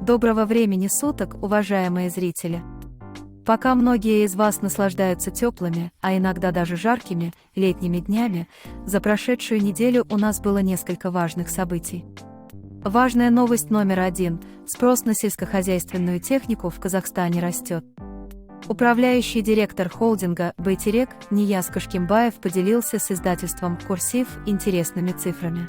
Доброго времени суток, уважаемые зрители! Пока многие из вас наслаждаются теплыми, а иногда даже жаркими, летними днями, за прошедшую неделю у нас было несколько важных событий. Важная новость номер один – спрос на сельскохозяйственную технику в Казахстане растет. Управляющий директор холдинга «Байтерек» Нияз Кашкимбаев поделился с издательством «Курсив» интересными цифрами.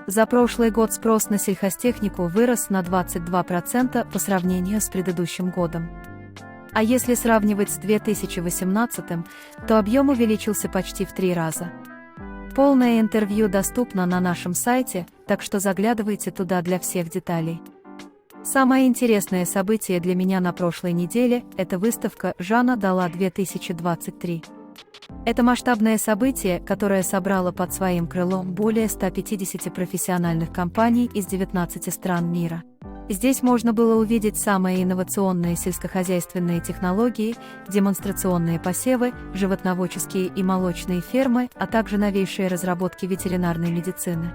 За прошлый год спрос на сельхозтехнику вырос на 22% по сравнению с предыдущим годом. А если сравнивать с 2018, то объем увеличился почти в 3 раза. Полное интервью доступно на нашем сайте, так что заглядывайте туда для всех деталей. Самое интересное событие для меня на прошлой неделе – это выставка «Жана Дала 2023». Это масштабное событие, которое собрало под своим крылом более 150 профессиональных компаний из 19 стран мира. Здесь можно было увидеть самые инновационные сельскохозяйственные технологии, демонстрационные посевы, животноводческие и молочные фермы, а также новейшие разработки ветеринарной медицины.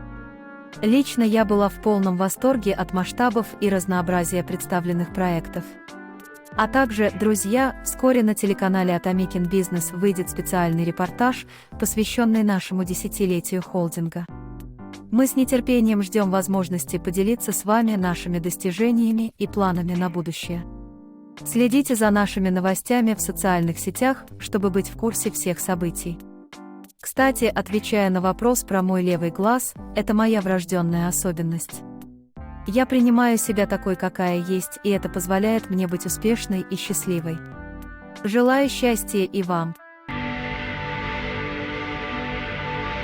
Лично я была в полном восторге от масштабов и разнообразия представленных проектов. А также, друзья, вскоре на телеканале Атамикин Бизнес выйдет специальный репортаж, посвященный нашему десятилетию холдинга. Мы с нетерпением ждем возможности поделиться с вами нашими достижениями и планами на будущее. Следите за нашими новостями в социальных сетях, чтобы быть в курсе всех событий. Кстати, отвечая на вопрос про мой левый глаз, это моя врожденная особенность. Я принимаю себя такой, какая есть, и это позволяет мне быть успешной и счастливой. Желаю счастья и вам!